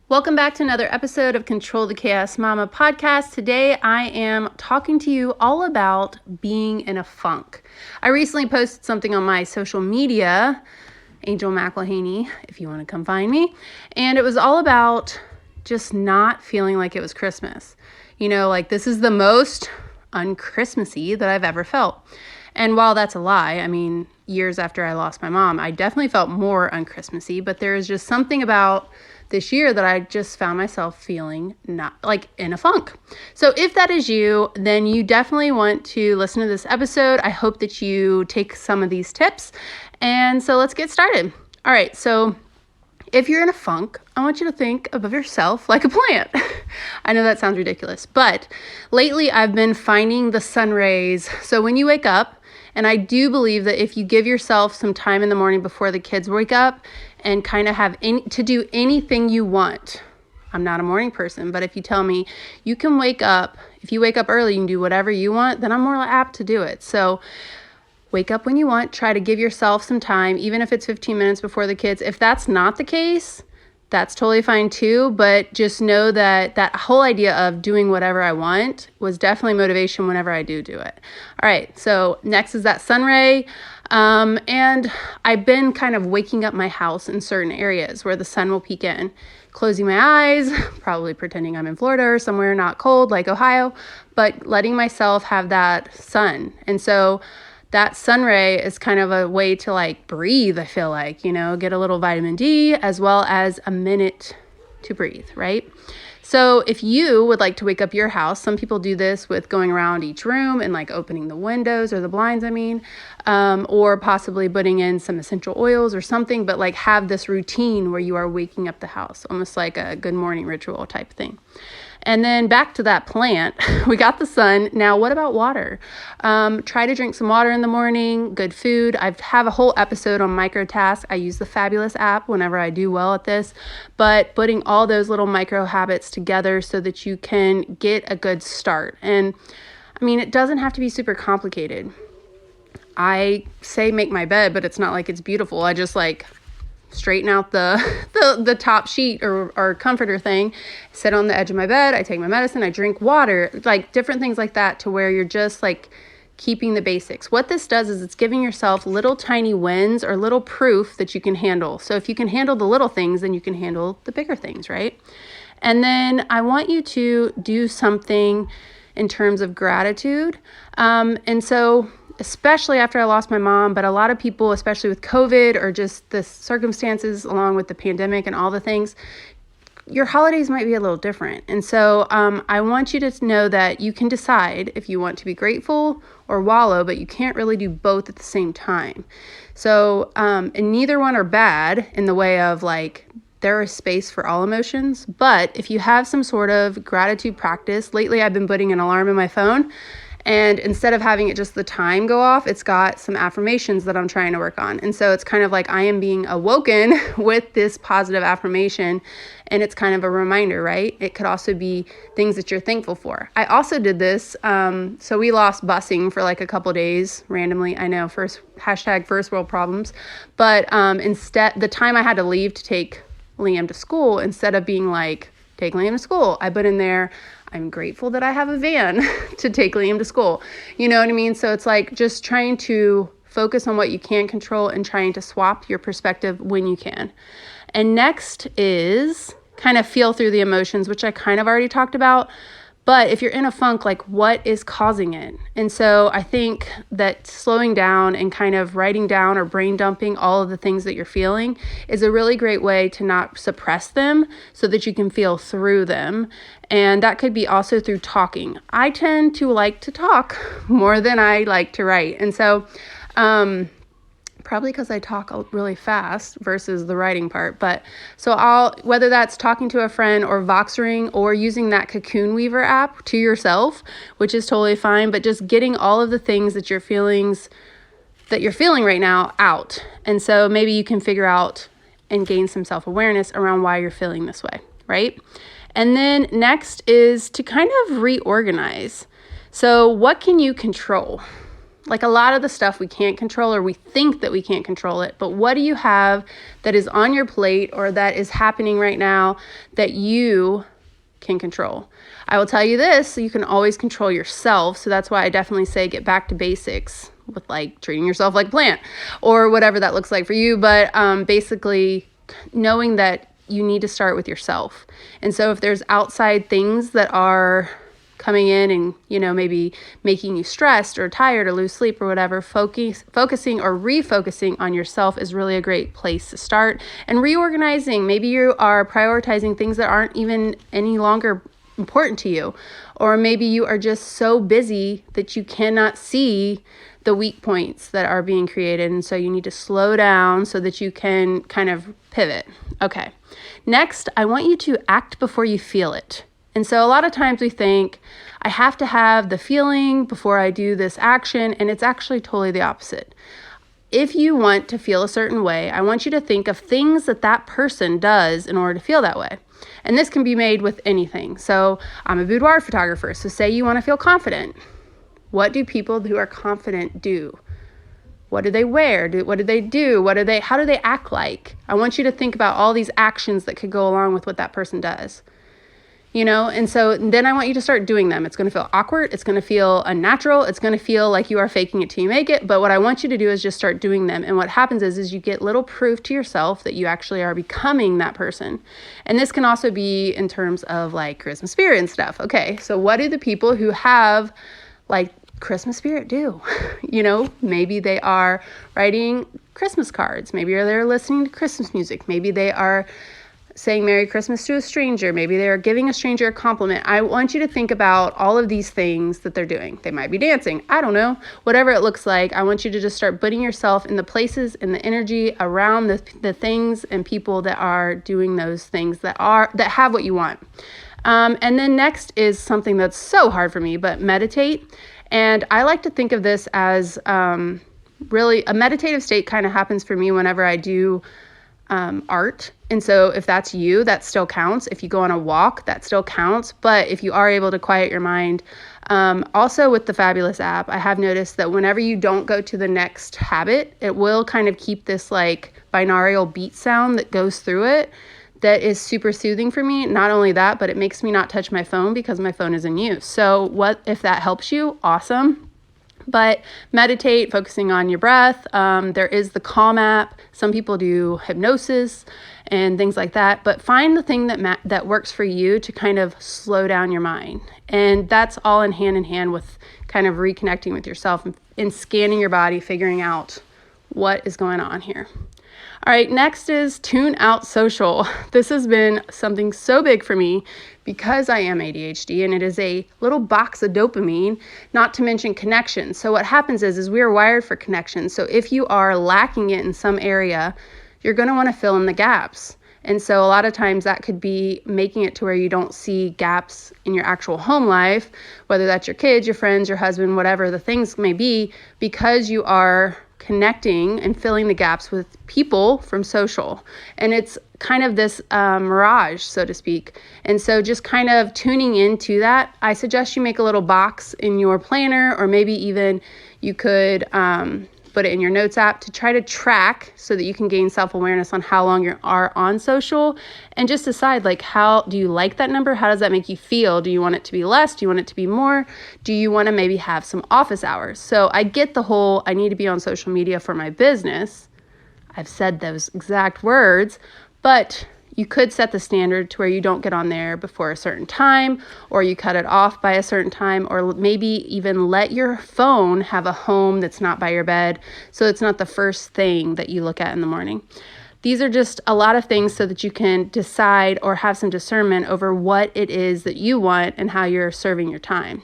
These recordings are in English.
Welcome back to another episode of Control the Chaos Mama podcast. Today I am talking to you all about being in a funk. I recently posted something on my social media, Angel McElhaney, if you want to come find me, and it was all about just not feeling like it was Christmas. You know, like this is the most un-Christmassy that I've ever felt. And while that's a lie, I mean, years after I lost my mom, I definitely felt more un-Christmassy, but there is just something about this year that I just found myself feeling not like in a funk. So if that is you, then you definitely want to listen to this episode. I hope that you take some of these tips. And so let's get started. All right. So if you're in a funk, I want you to think of yourself like a plant. I know that sounds ridiculous, but lately I've been finding the sun rays. So when you wake up, and I do believe that if you give yourself some time in the morning before the kids wake up and kind of have to do anything you want. I'm not a morning person, but if you tell me you can wake up, if you wake up early, you can do whatever you want, then I'm more apt to do it. So wake up when you want, try to give yourself some time, even if it's 15 minutes before the kids. If that's not the case, that's totally fine too, but just know that that whole idea of doing whatever I want was definitely motivation whenever I do it. All right, so next is that sun ray. And I've been kind of waking up my house in certain areas where the sun will peek in, closing my eyes, probably pretending I'm in Florida or somewhere not cold like Ohio, but letting myself have that sun. And so that sun ray is kind of a way to like breathe, I feel like, you know, get a little vitamin D as well as a minute to breathe, right? So if you would like to wake up your house, some people do this with going around each room and like opening the windows or the blinds, or possibly putting in some essential oils or something, but like have this routine where you are waking up the house, almost like a good morning ritual type thing. And then back to that plant, we got the sun. Now, what about water? Try to drink some water in the morning, good food. I have a whole episode on microtasks. I use the Fabulous app whenever I do well at this, but putting all those little micro habits together so that you can get a good start. And I mean, it doesn't have to be super complicated. I say make my bed, but it's not like it's beautiful. I just like straighten out the top sheet or comforter thing, sit on the edge of my bed, I take my medicine, I drink water, like different things like that to where you're just like keeping the basics. What this does is it's giving yourself little tiny wins or little proof that you can handle. So if you can handle the little things, then you can handle the bigger things, right? And then I want you to do something in terms of gratitude. And so especially after I lost my mom, but a lot of people, especially with COVID or just the circumstances along with the pandemic and all the things, your holidays might be a little different. And so I want you to know that you can decide if you want to be grateful or wallow, but you can't really do both at the same time. So, and neither one are bad in the way of like, there is space for all emotions, but if you have some sort of gratitude practice, lately I've been putting an alarm in my phone. And instead of having it just the time go off, it's got some affirmations that I'm trying to work on. And so it's kind of like I am being awoken with this positive affirmation. And it's kind of a reminder, right? It could also be things that you're thankful for. I also did this. So we lost busing for like a couple days randomly. I know, first world problems. But instead, the time I had to leave to take Liam to school, instead of being like, take Liam to school, I put in there, I'm grateful that I have a van to take Liam to school. You know what I mean? So it's like just trying to focus on what you can control and trying to swap your perspective when you can. And next is kind of feel through the emotions, which I kind of already talked about. But if you're in a funk, like what is causing it? And so I think that slowing down and kind of writing down or brain dumping all of the things that you're feeling is a really great way to not suppress them so that you can feel through them. And that could be also through talking. I tend to like to talk more than I like to write. And so, probably because I talk really fast versus the writing part. But so whether that's talking to a friend or Voxering or using that Cocoon Weaver app to yourself, which is totally fine, but just getting all of the things that you're feeling right now out. And so maybe you can figure out and gain some self-awareness around why you're feeling this way, right? And then next is to kind of reorganize. So what can you control? Like a lot of the stuff we can't control, or we think that we can't control it, but what do you have that is on your plate or that is happening right now that you can control? I will tell you this, you can always control yourself. So that's why I definitely say get back to basics with like treating yourself like a plant or whatever that looks like for you. But basically knowing that you need to start with yourself. And so if there's outside things that are coming in and, maybe making you stressed or tired or lose sleep or whatever, focusing or refocusing on yourself is really a great place to start. And reorganizing, maybe you are prioritizing things that aren't even any longer important to you, or maybe you are just so busy that you cannot see the weak points that are being created. And so you need to slow down so that you can kind of pivot. Okay. Next, I want you to act before you feel it. And so a lot of times we think, I have to have the feeling before I do this action, and it's actually totally the opposite. If you want to feel a certain way, I want you to think of things that person does in order to feel that way. And this can be made with anything. So I'm a boudoir photographer, so say you want to feel confident. What do people who are confident do? What do they wear? What do they do? How do they act like? I want you to think about all these actions that could go along with what that person does. And so then I want you to start doing them. It's going to feel awkward. It's going to feel unnatural. It's going to feel like you are faking it till you make it. But what I want you to do is just start doing them. And what happens is you get little proof to yourself that you actually are becoming that person. And this can also be in terms of like Christmas spirit and stuff. Okay, so what do the people who have like Christmas spirit do? Maybe they are writing Christmas cards. Maybe they're listening to Christmas music. Maybe they are saying Merry Christmas to a stranger. Maybe they're giving a stranger a compliment. I want you to think about all of these things that they're doing. They might be dancing. I don't know. Whatever it looks like, I want you to just start putting yourself in the places and the energy around the things and people that are doing those things that have what you want. And then next is something that's so hard for me, but meditate. And I like to think of this as really a meditative state kind of happens for me whenever I do art. And so if that's you, that still counts. If you go on a walk, that still counts. But if you are able to quiet your mind, also with the Fabulous app, I have noticed that whenever you don't go to the next habit, it will kind of keep this like binaural beat sound that goes through it that is super soothing for me. Not only that, but it makes me not touch my phone because my phone is in use. So what if that helps you? Awesome. But meditate, focusing on your breath. There is the Calm app. Some people do hypnosis and things like that. But find the thing that works for you to kind of slow down your mind. And that's all in hand with kind of reconnecting with yourself and scanning your body, figuring out what is going on here. All right, next is tune out social. This has been something so big for me because I am ADHD, and it is a little box of dopamine, not to mention connection. So what happens is we are wired for connection. So if you are lacking it in some area, you're going to want to fill in the gaps. And so a lot of times that could be making it to where you don't see gaps in your actual home life, whether that's your kids, your friends, your husband, whatever the things may be, because you are connecting and filling the gaps with people from social. And it's kind of this mirage, so to speak. And so just kind of tuning into that, I suggest you make a little box in your planner, or maybe even you could put it in your notes app to try to track so that you can gain self-awareness on how long you are on social, and just decide like, how do you like that number? How does that make you feel? Do you want it to be less? Do you want it to be more? Do you want to maybe have some office hours? So I get the whole, I need to be on social media for my business. I've said those exact words, but you could set the standard to where you don't get on there before a certain time, or you cut it off by a certain time, or maybe even let your phone have a home that's not by your bed, so it's not the first thing that you look at in the morning. These are just a lot of things so that you can decide or have some discernment over what it is that you want and how you're serving your time.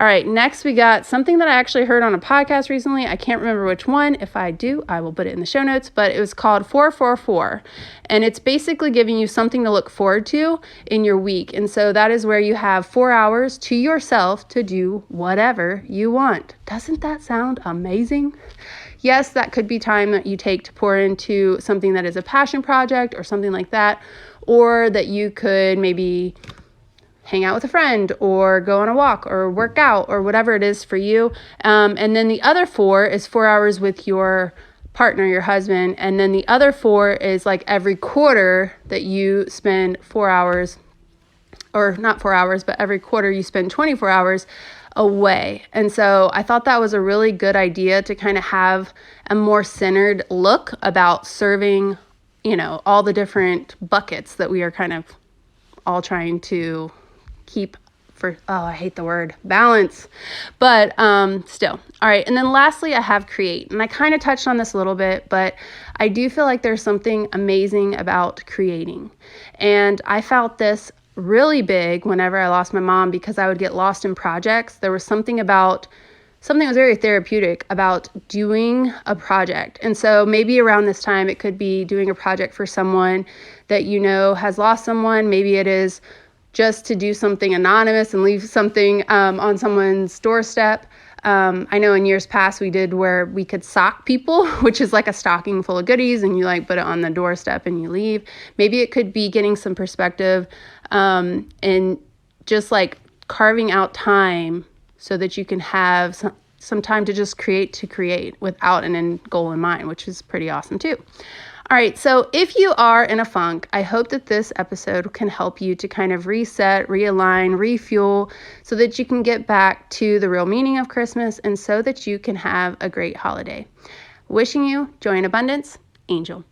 All right, next we got something that I actually heard on a podcast recently. I can't remember which one. If I do, I will put it in the show notes, but it was called 444. And it's basically giving you something to look forward to in your week. And so that is where you have 4 hours to yourself to do whatever you want. Doesn't that sound amazing? Yes, that could be time that you take to pour into something that is a passion project or something like that, or that you could maybe hang out with a friend or go on a walk or work out or whatever it is for you. And then the other 4 is 4 hours with your partner, your husband. And then the other 4 is like every quarter that you spend 4 hours, or not 4 hours, but every quarter you spend 24 hours away. And so I thought that was a really good idea to kind of have a more centered look about serving, all the different buckets that we are kind of all trying to keep I hate the word balance, but still. All right. And then lastly, I have create, and I kind of touched on this a little bit, but I do feel like there's something amazing about creating. And I felt this really big whenever I lost my mom, because I would get lost in projects. There was something that was very therapeutic about doing a project. And so maybe around this time, it could be doing a project for someone that has lost someone. Maybe it is just to do something anonymous and leave something on someone's doorstep. I know in years past we did where we could sock people, which is like a stocking full of goodies, and you put it on the doorstep and you leave. Maybe it could be getting some perspective and just carving out time so that you can have some time to just create without an end goal in mind, which is pretty awesome too. All right, so if you are in a funk, I hope that this episode can help you to kind of reset, realign, refuel, so that you can get back to the real meaning of Christmas and so that you can have a great holiday. Wishing you joy and abundance, Angel.